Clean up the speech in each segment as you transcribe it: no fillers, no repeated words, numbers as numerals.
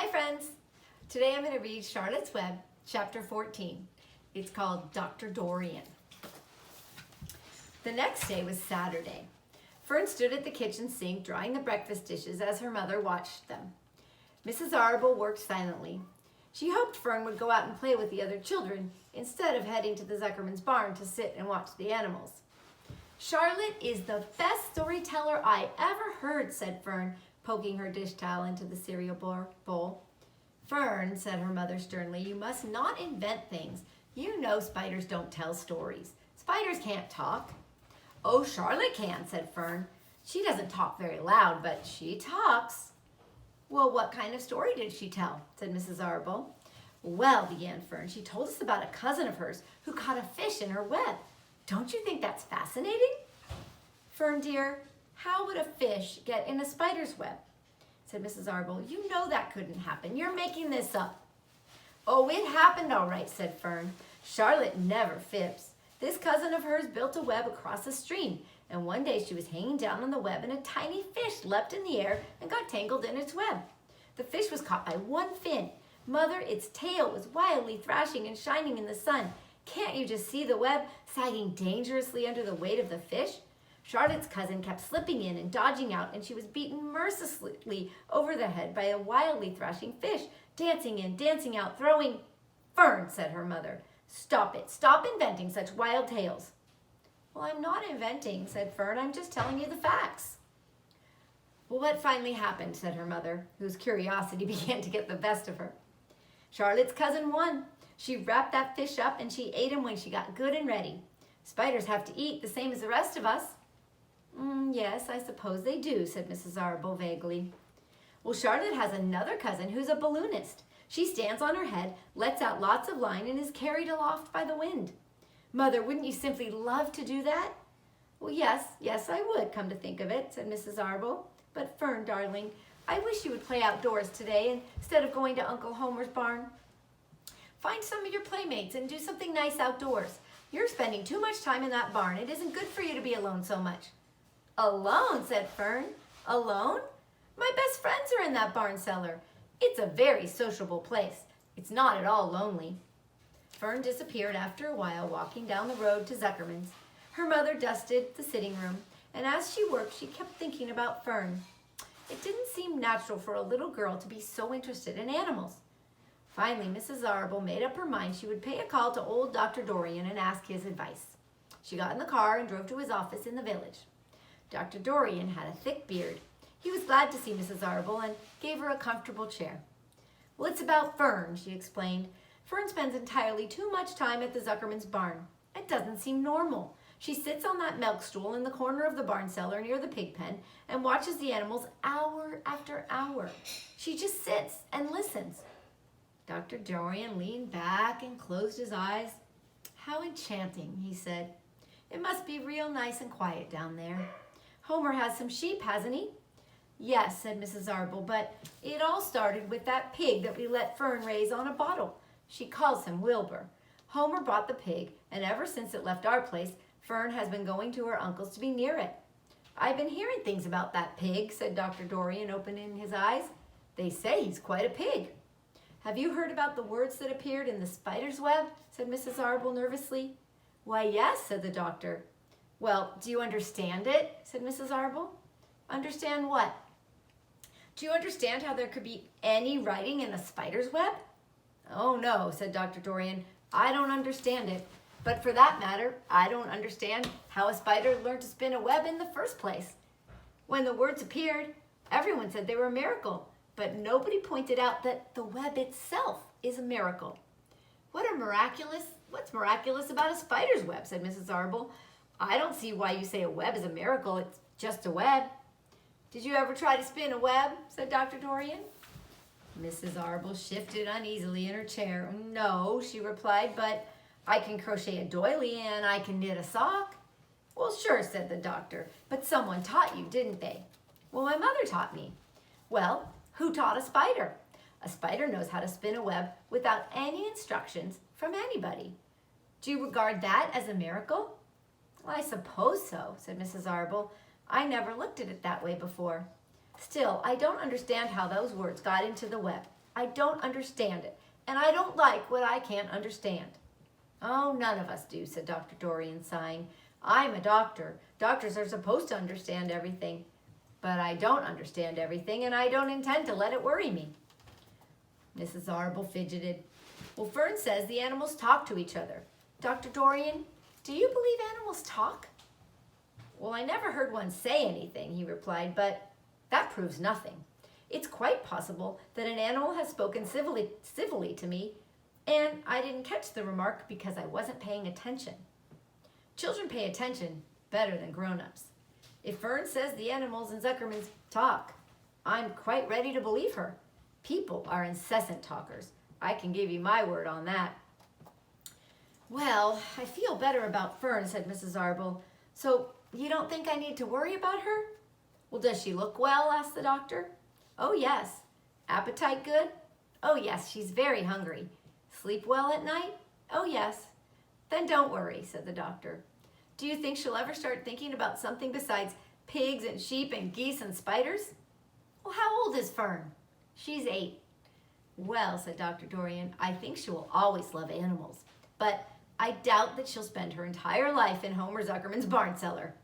Hi friends! Today I'm going to read Charlotte's Web, chapter 14. It's called Dr. Dorian. The next day was Saturday. Fern stood at the kitchen sink drying the breakfast dishes as her mother watched them. Mrs. Arble worked silently. She hoped Fern would go out and play with the other children instead of heading to the Zuckerman's barn to sit and watch the animals. Charlotte is the best storyteller I ever heard, said Fern, poking her dish towel into the cereal bowl. Fern, said her mother sternly, you must not invent things. You know spiders don't tell stories. Spiders can't talk. Oh, Charlotte can, said Fern. She doesn't talk very loud, but she talks. Well, what kind of story did she tell? Said Mrs. Arble. Well, began Fern, she told us about a cousin of hers who caught a fish in her web. Don't you think that's fascinating? Fern, dear, how would a fish get in a spider's web? Said Mrs. Arble. You know that couldn't happen. You're making this up. Oh, it happened all right, said Fern. Charlotte never fibs. This cousin of hers built a web across a stream, and one day she was hanging down on the web and a tiny fish leapt in the air and got tangled in its web. The fish was caught by one fin. Mother, its tail was wildly thrashing and shining in the sun. Can't you just see the web sagging dangerously under the weight of the fish? Charlotte's cousin kept slipping in and dodging out, and she was beaten mercilessly over the head by a wildly thrashing fish, dancing in, dancing out, throwing... Fern, said her mother, stop it. Stop inventing such wild tales. Well, I'm not inventing, said Fern. I'm just telling you the facts. Well, what finally happened, said her mother, whose curiosity began to get the best of her. Charlotte's cousin won. She wrapped that fish up and she ate him when she got good and ready. Spiders have to eat the same as the rest of us. Yes, I suppose they do, said Mrs. Arble vaguely. Well, Charlotte has another cousin who's a balloonist. She stands on her head, lets out lots of line, and is carried aloft by the wind. Mother, wouldn't you simply love to do that? Well, yes, I would, come to think of it, said Mrs. Arble. But Fern, darling, I wish you would play outdoors today instead of going to Uncle Homer's barn. Find some of your playmates and do something nice outdoors. You're spending too much time in that barn. It isn't good for you to be alone so much. Alone, said Fern. Alone? My best friends are in that barn cellar. It's a very sociable place. It's not at all lonely. Fern disappeared after a while, walking down the road to Zuckerman's. Her mother dusted the sitting room, and as she worked, she kept thinking about Fern. It didn't seem natural for a little girl to be so interested in animals. Finally, Mrs. Arble made up her mind she would pay a call to old Dr. Dorian and ask his advice. She got in the car and drove to his office in the village. Dr. Dorian had a thick beard. He was glad to see Mrs. Arble and gave her a comfortable chair. Well, it's about Fern, she explained. Fern spends entirely too much time at the Zuckerman's barn. It doesn't seem normal. She sits on that milk stool in the corner of the barn cellar near the pig pen and watches the animals hour after hour. She just sits and listens. Dr. Dorian leaned back and closed his eyes. How enchanting, he said. It must be real nice and quiet down there. Homer has some sheep, hasn't he? Yes, said Mrs. Arble, but it all started with that pig that we let Fern raise on a bottle. She calls him Wilbur. Homer bought the pig, and ever since it left our place, Fern has been going to her uncle's to be near it. I've been hearing things about that pig, said Dr. Dorian, opening his eyes. They say he's quite a pig. Have you heard about the words that appeared in the spider's web? Said Mrs. Arble nervously. Why, yes, said the doctor. Well, do you understand it? Said Mrs. Arble. Understand what? Do you understand how there could be any writing in a spider's web? Oh, no, said Dr. Dorian. I don't understand it. But for that matter, I don't understand how a spider learned to spin a web in the first place. When the words appeared, everyone said they were a miracle, but nobody pointed out that the web itself is a miracle. What's miraculous about a spider's web, said Mrs. Arble. I don't see why you say a web is a miracle. It's just a web. Did you ever try to spin a web? Said Dr. Dorian. Mrs. Arble shifted uneasily in her chair. No, she replied, but I can crochet a doily and I can knit a sock. Well, sure, said the doctor, but someone taught you, didn't they? Well, my mother taught me. Well, who taught a spider? A spider knows how to spin a web without any instructions from anybody. Do you regard that as a miracle? Well, I suppose so, said Mrs. Arble. I never looked at it that way before. Still, I don't understand how those words got into the web. I don't understand it, and I don't like what I can't understand." "Oh, none of us do," said Dr. Dorian, sighing. "I'm a doctor. Doctors are supposed to understand everything. But I don't understand everything, and I don't intend to let it worry me." Mrs. Arble fidgeted. "Well, Fern says the animals talk to each other. Dr. Dorian, do you believe animals talk?" "Well, I never heard one say anything," he replied, "but that proves nothing. It's quite possible that an animal has spoken civilly to me, and I didn't catch the remark because I wasn't paying attention. Children pay attention better than grown-ups. If Fern says the animals in Zuckerman's talk, I'm quite ready to believe her. People are incessant talkers. I can give you my word on that." "Well, I feel better about Fern," said Mrs. Arble. "So you don't think I need to worry about her?" "Well, does she look well?" asked the doctor. "Oh, yes." "Appetite good?" "Oh, yes, she's very hungry." "Sleep well at night?" "Oh, yes." "Then don't worry," said the doctor. "Do you think she'll ever start thinking about something besides pigs and sheep and geese and spiders?" "Well, how old is Fern?" "She's 8. "Well," said Dr. Dorian, "I think she will always love animals, but I doubt that she'll spend her entire life in Homer Zuckerman's barn cellar.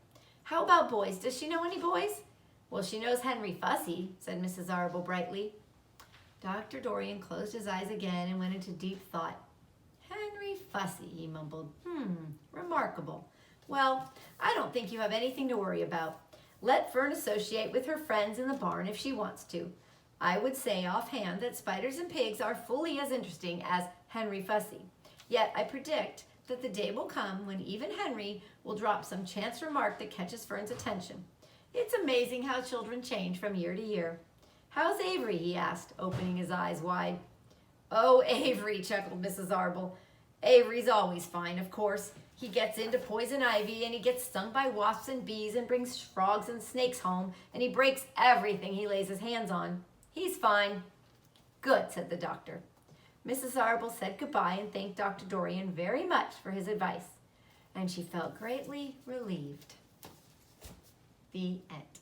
How about boys? Does she know any boys?" "Well, she knows Henry Fussy," said Mrs. Arble brightly. Dr. Dorian closed his eyes again and went into deep thought. "Henry Fussy," he mumbled. Remarkable. Well, I don't think you have anything to worry about. Let Fern associate with her friends in the barn if she wants to. I would say offhand that spiders and pigs are fully as interesting as Henry Fussy. Yet I predict that the day will come when even Henry will drop some chance remark that catches Fern's attention. It's amazing how children change from year to year. "How's Avery?" he asked, opening his eyes wide. "Oh, Avery," chuckled Mrs. Arble. "Avery's always fine, of course. He gets into poison ivy, and he gets stung by wasps and bees, and brings frogs and snakes home, and he breaks everything he lays his hands on. He's fine." "Good," said the doctor. Mrs. Arble said goodbye and thanked Dr. Dorian very much for his advice, and she felt greatly relieved. The end.